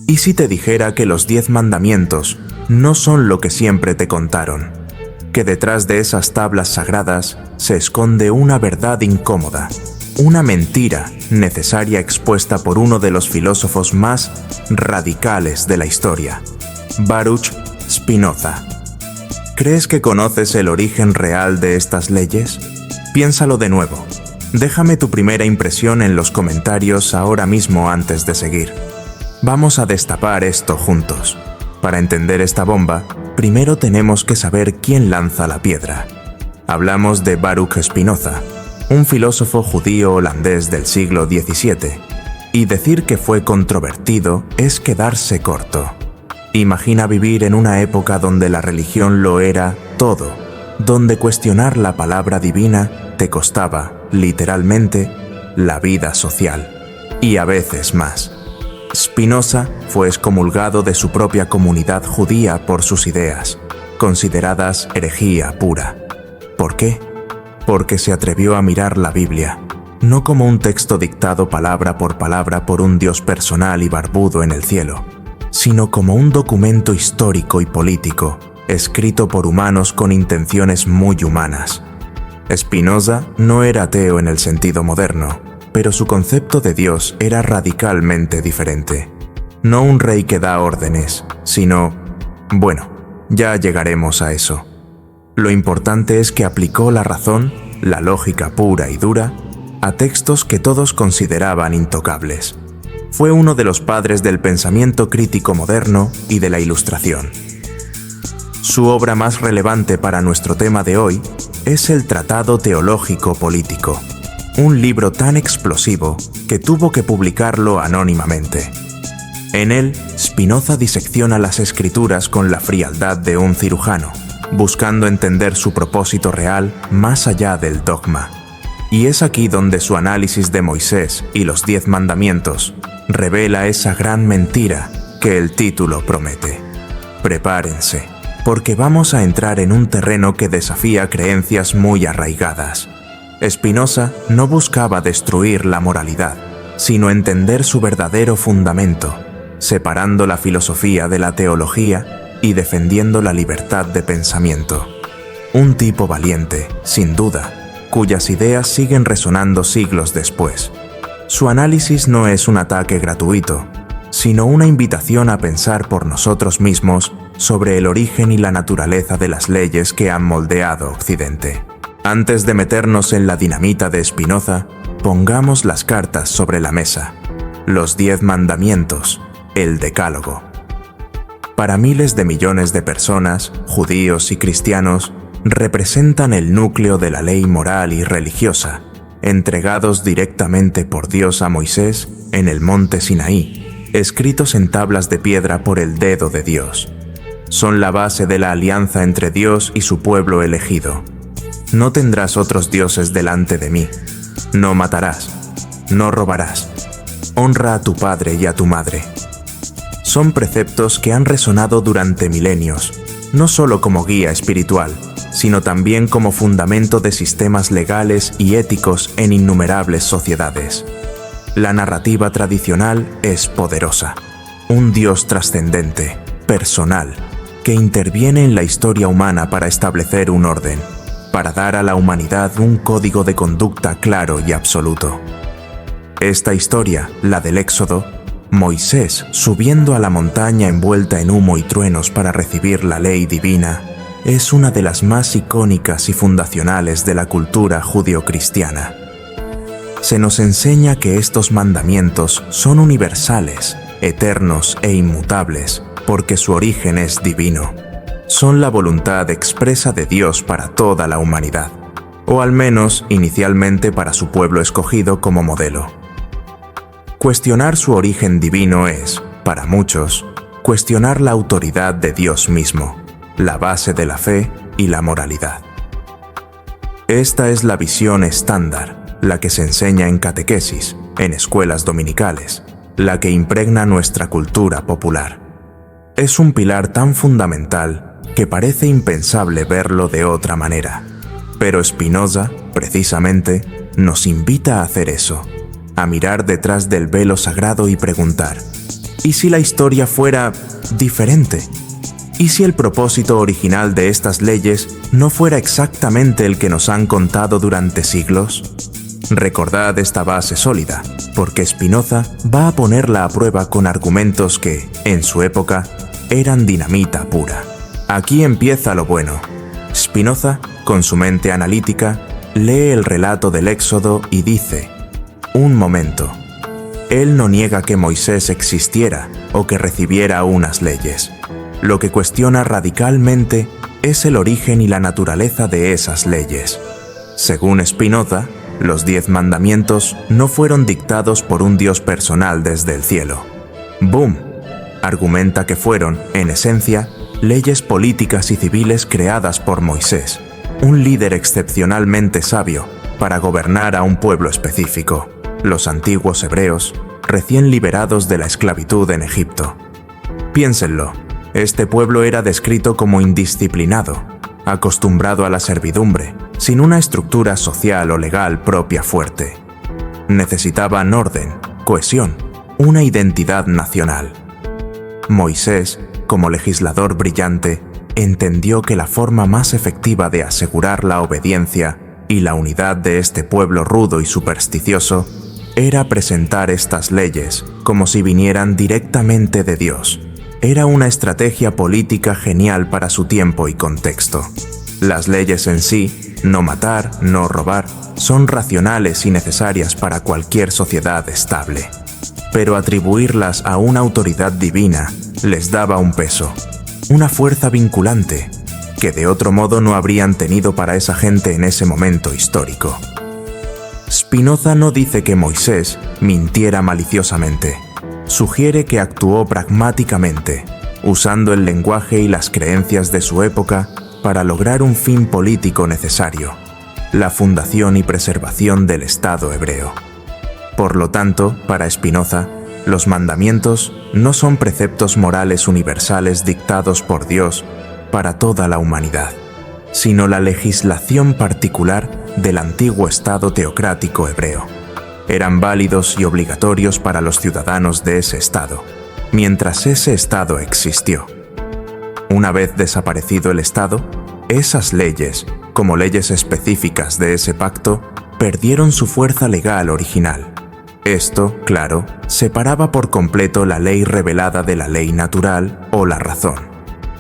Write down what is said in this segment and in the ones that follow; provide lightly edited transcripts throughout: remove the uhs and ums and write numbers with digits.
¿Y si te dijera que los 10 mandamientos no son lo que siempre te contaron? Que detrás de esas tablas sagradas se esconde una verdad incómoda, una mentira necesaria expuesta por uno de los filósofos más radicales de la historia, Baruch Spinoza. ¿Crees que conoces el origen real de estas leyes? Piénsalo de nuevo. Déjame tu primera impresión en los comentarios ahora mismo antes de seguir. Vamos a destapar esto juntos. Para entender esta bomba, primero tenemos que saber quién lanza la piedra. Hablamos de Baruch Spinoza, un filósofo judío holandés del siglo XVII, y decir que fue controvertido es quedarse corto. Imagina vivir en una época donde la religión lo era todo, donde cuestionar la palabra divina te costaba, literalmente, la vida social, y a veces más. Spinoza fue excomulgado de su propia comunidad judía por sus ideas, consideradas herejía pura. ¿Por qué? Porque se atrevió a mirar la Biblia, no como un texto dictado palabra por un Dios personal y barbudo en el cielo, sino como un documento histórico y político, escrito por humanos con intenciones muy humanas. Spinoza no era ateo en el sentido moderno, pero su concepto de Dios era radicalmente diferente. No un rey que da órdenes, sino... Bueno, ya llegaremos a eso. Lo importante es que aplicó la razón, la lógica pura y dura, a textos que todos consideraban intocables. Fue uno de los padres del pensamiento crítico moderno y de la Ilustración. Su obra más relevante para nuestro tema de hoy es el Tratado Teológico Político, un libro tan explosivo que tuvo que publicarlo anónimamente. En él, Spinoza disecciona las escrituras con la frialdad de un cirujano, buscando entender su propósito real más allá del dogma. Y es aquí donde su análisis de Moisés y los 10 mandamientos revela esa gran mentira que el título promete. Prepárense, porque vamos a entrar en un terreno que desafía creencias muy arraigadas. Spinoza no buscaba destruir la moralidad, sino entender su verdadero fundamento, separando la filosofía de la teología y defendiendo la libertad de pensamiento. Un tipo valiente, sin duda, cuyas ideas siguen resonando siglos después. Su análisis no es un ataque gratuito, sino una invitación a pensar por nosotros mismos sobre el origen y la naturaleza de las leyes que han moldeado Occidente. Antes de meternos en la dinamita de Spinoza, pongamos las cartas sobre la mesa. Los 10 mandamientos, el Decálogo. Para miles de millones de personas, judíos y cristianos, representan el núcleo de la ley moral y religiosa, entregados directamente por Dios a Moisés en el monte Sinaí, escritos en tablas de piedra por el dedo de Dios. Son la base de la alianza entre Dios y su pueblo elegido. No tendrás otros dioses delante de mí. No matarás. No robarás. Honra a tu padre y a tu madre. Son preceptos que han resonado durante milenios, no solo como guía espiritual, sino también como fundamento de sistemas legales y éticos en innumerables sociedades. La narrativa tradicional es poderosa. Un Dios trascendente, personal, que interviene en la historia humana para establecer un orden, para dar a la humanidad un código de conducta claro y absoluto. Esta historia, la del Éxodo, Moisés subiendo a la montaña envuelta en humo y truenos para recibir la ley divina, es una de las más icónicas y fundacionales de la cultura judio-cristiana. Se nos enseña que estos mandamientos son universales, eternos e inmutables, porque su origen es divino. Son la voluntad expresa de Dios para toda la humanidad, o al menos inicialmente para su pueblo escogido como modelo. Cuestionar su origen divino es, para muchos, cuestionar la autoridad de Dios mismo, la base de la fe y la moralidad. Esta es la visión estándar, la que se enseña en catequesis, en escuelas dominicales, la que impregna nuestra cultura popular. Es un pilar tan fundamental que parece impensable verlo de otra manera. Pero Spinoza, precisamente, nos invita a hacer eso, a mirar detrás del velo sagrado y preguntar: ¿Y si la historia fuera diferente? ¿Y si el propósito original de estas leyes no fuera exactamente el que nos han contado durante siglos? Recordad esta base sólida, porque Spinoza va a ponerla a prueba con argumentos que, en su época, eran dinamita pura. Aquí empieza lo bueno. Spinoza, con su mente analítica, lee el relato del Éxodo y dice: un momento. Él no niega que Moisés existiera o que recibiera unas leyes. Lo que cuestiona radicalmente es el origen y la naturaleza de esas leyes. Según Spinoza, los 10 mandamientos no fueron dictados por un Dios personal desde el cielo. ¡Boom! Argumenta que fueron, en esencia, leyes políticas y civiles creadas por Moisés, un líder excepcionalmente sabio para gobernar a un pueblo específico, los antiguos hebreos, recién liberados de la esclavitud en Egipto. Piénsenlo, este pueblo era descrito como indisciplinado, acostumbrado a la servidumbre, sin una estructura social o legal propia fuerte. Necesitaban orden, cohesión, una identidad nacional. Moisés, como legislador brillante, entendió que la forma más efectiva de asegurar la obediencia y la unidad de este pueblo rudo y supersticioso era presentar estas leyes como si vinieran directamente de Dios. Era una estrategia política genial para su tiempo y contexto. Las leyes en sí, no matar, no robar, son racionales y necesarias para cualquier sociedad estable. Pero atribuirlas a una autoridad divina les daba un peso, una fuerza vinculante, que de otro modo no habrían tenido para esa gente en ese momento histórico. Spinoza no dice que Moisés mintiera maliciosamente. Sugiere que actuó pragmáticamente, usando el lenguaje y las creencias de su época para lograr un fin político necesario, la fundación y preservación del Estado hebreo. Por lo tanto, para Spinoza, los mandamientos no son preceptos morales universales dictados por Dios para toda la humanidad, sino la legislación particular del antiguo Estado teocrático hebreo. Eran válidos y obligatorios para los ciudadanos de ese Estado, mientras ese Estado existió. Una vez desaparecido el Estado, esas leyes, como leyes específicas de ese pacto, perdieron su fuerza legal original. Esto, claro, separaba por completo la ley revelada de la ley natural o la razón.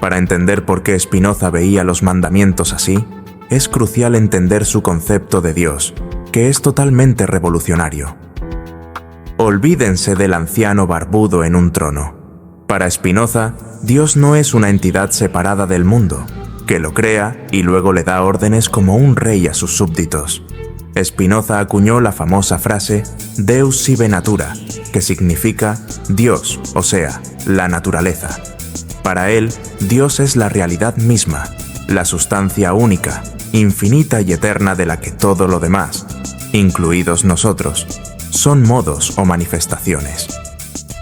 Para entender por qué Spinoza veía los mandamientos así, es crucial entender su concepto de Dios, que es totalmente revolucionario. Olvídense del anciano barbudo en un trono. Para Spinoza, Dios no es una entidad separada del mundo, que lo crea y luego le da órdenes como un rey a sus súbditos. Spinoza acuñó la famosa frase Deus sive natura, que significa Dios, o sea, la naturaleza. Para él, Dios es la realidad misma, la sustancia única, infinita y eterna de la que todo lo demás, incluidos nosotros, son modos o manifestaciones.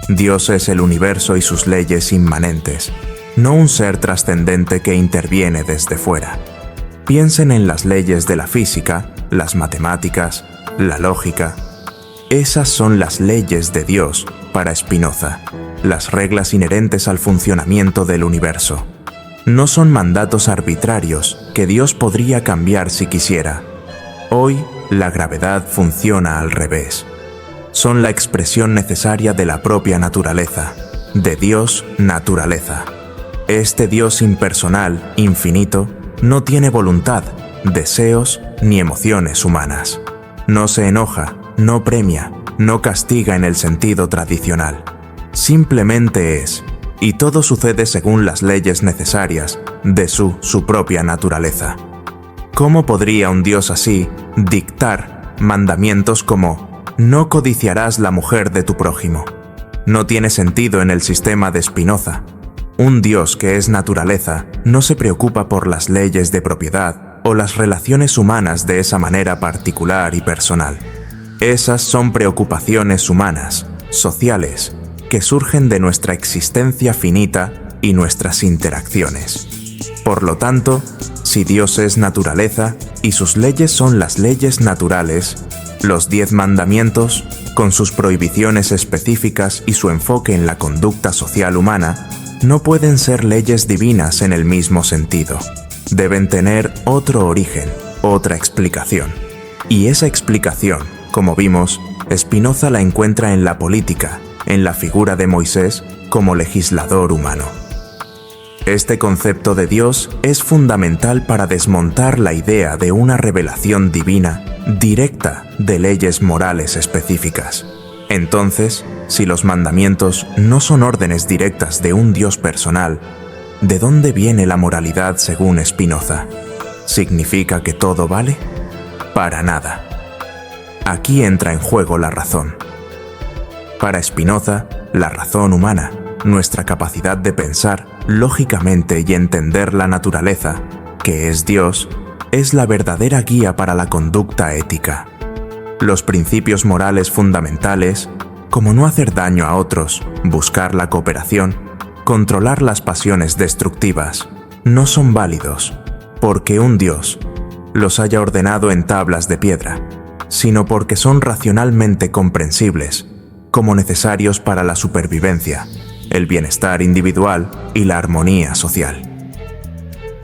Dios es el universo y sus leyes inmanentes, no un ser trascendente que interviene desde fuera. Piensen en las leyes de la física, las matemáticas, la lógica. Esas son las leyes de Dios para Spinoza, las reglas inherentes al funcionamiento del universo. No son mandatos arbitrarios que Dios podría cambiar si quisiera. Hoy, la gravedad funciona al revés. Son la expresión necesaria de la propia naturaleza, de Dios naturaleza. Este Dios impersonal, infinito, no tiene voluntad, deseos ni emociones humanas. No se enoja, no premia, no castiga en el sentido tradicional. Simplemente es, y todo sucede según las leyes necesarias de su propia naturaleza. ¿Cómo podría un Dios así dictar mandamientos como no codiciarás la mujer de tu prójimo? No tiene sentido en el sistema de Spinoza. Un Dios que es naturaleza no se preocupa por las leyes de propiedad o las relaciones humanas de esa manera particular y personal. Esas son preocupaciones humanas, sociales, que surgen de nuestra existencia finita y nuestras interacciones. Por lo tanto, si Dios es naturaleza y sus leyes son las leyes naturales, Los 10 mandamientos, con sus prohibiciones específicas y su enfoque en la conducta social humana, no pueden ser leyes divinas en el mismo sentido. Deben tener otro origen, otra explicación. Y esa explicación, como vimos, Spinoza la encuentra en la política, en la figura de Moisés como legislador humano. Este concepto de Dios es fundamental para desmontar la idea de una revelación divina directa de leyes morales específicas. Entonces, si los mandamientos no son órdenes directas de un Dios personal, ¿de dónde viene la moralidad según Spinoza? ¿Significa que todo vale? Para nada. Aquí entra en juego la razón. Para Spinoza, la razón humana, nuestra capacidad de pensar lógicamente y entender la naturaleza, que es Dios, es la verdadera guía para la conducta ética. Los principios morales fundamentales, como no hacer daño a otros, buscar la cooperación, controlar las pasiones destructivas, no son válidos porque un Dios los haya ordenado en tablas de piedra, sino porque son racionalmente comprensibles, como necesarios para la supervivencia, el bienestar individual y la armonía social.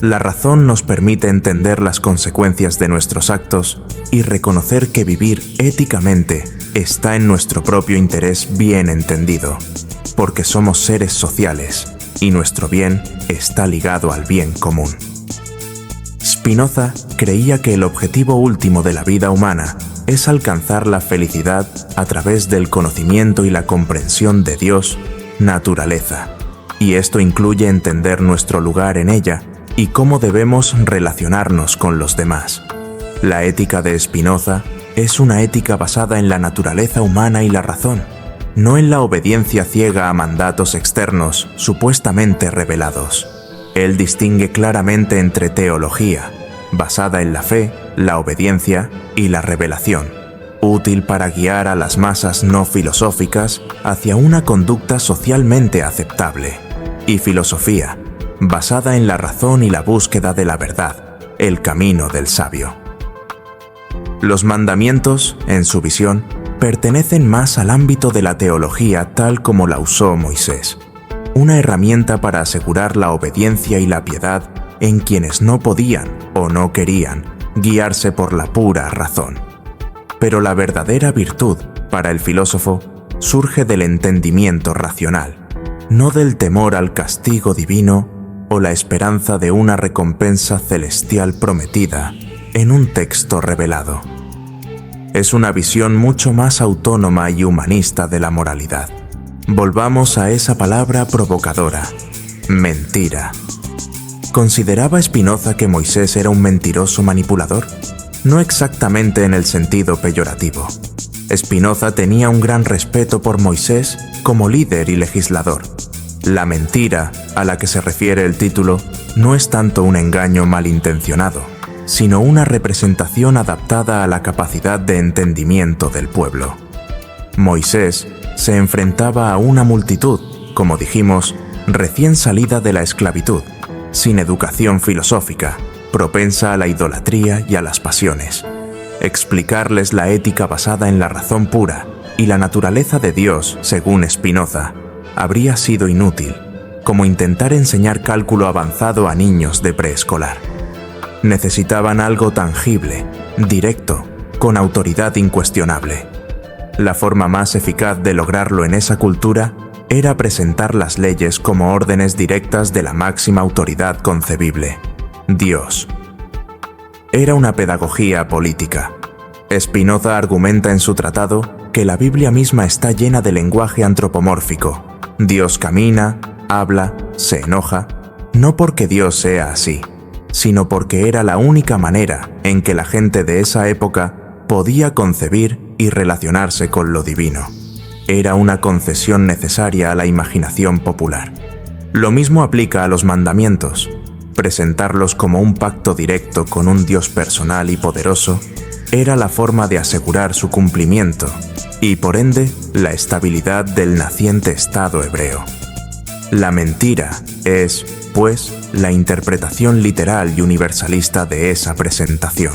La razón nos permite entender las consecuencias de nuestros actos y reconocer que vivir éticamente está en nuestro propio interés bien entendido, porque somos seres sociales y nuestro bien está ligado al bien común. Spinoza creía que el objetivo último de la vida humana es alcanzar la felicidad a través del conocimiento y la comprensión de Dios, naturaleza, y esto incluye entender nuestro lugar en ella y cómo debemos relacionarnos con los demás. La ética de Spinoza es una ética basada en la naturaleza humana y la razón, no en la obediencia ciega a mandatos externos supuestamente revelados. Él distingue claramente entre teología, basada en la fe, la obediencia y la revelación, útil para guiar a las masas no filosóficas hacia una conducta socialmente aceptable, y filosofía, basada en la razón y la búsqueda de la verdad, el camino del sabio. Los mandamientos, en su visión, pertenecen más al ámbito de la teología tal como la usó Moisés, una herramienta para asegurar la obediencia y la piedad en quienes no podían o no querían guiarse por la pura razón. Pero la verdadera virtud, para el filósofo, surge del entendimiento racional, no del temor al castigo divino o la esperanza de una recompensa celestial prometida en un texto revelado. Es una visión mucho más autónoma y humanista de la moralidad. Volvamos a esa palabra provocadora: mentira. ¿Consideraba Spinoza que Moisés era un mentiroso manipulador? No exactamente en el sentido peyorativo. Spinoza tenía un gran respeto por Moisés como líder y legislador. La mentira, a la que se refiere el título, no es tanto un engaño malintencionado, sino una representación adaptada a la capacidad de entendimiento del pueblo. Moisés se enfrentaba a una multitud, como dijimos, recién salida de la esclavitud, sin educación filosófica, propensa a la idolatría y a las pasiones. Explicarles la ética basada en la razón pura y la naturaleza de Dios, según Spinoza, habría sido inútil, como intentar enseñar cálculo avanzado a niños de preescolar. Necesitaban algo tangible, directo, con autoridad incuestionable. La forma más eficaz de lograrlo en esa cultura era presentar las leyes como órdenes directas de la máxima autoridad concebible, Dios. Era una pedagogía política. Spinoza argumenta en su tratado que la Biblia misma está llena de lenguaje antropomórfico. Dios camina, habla, se enoja, no porque Dios sea así, sino porque era la única manera en que la gente de esa época podía concebir y relacionarse con lo divino. Era una concesión necesaria a la imaginación popular. Lo mismo aplica a los mandamientos. Presentarlos como un pacto directo con un Dios personal y poderoso era la forma de asegurar su cumplimiento y, por ende, la estabilidad del naciente Estado hebreo. La mentira es, pues, la interpretación literal y universalista de esa presentación.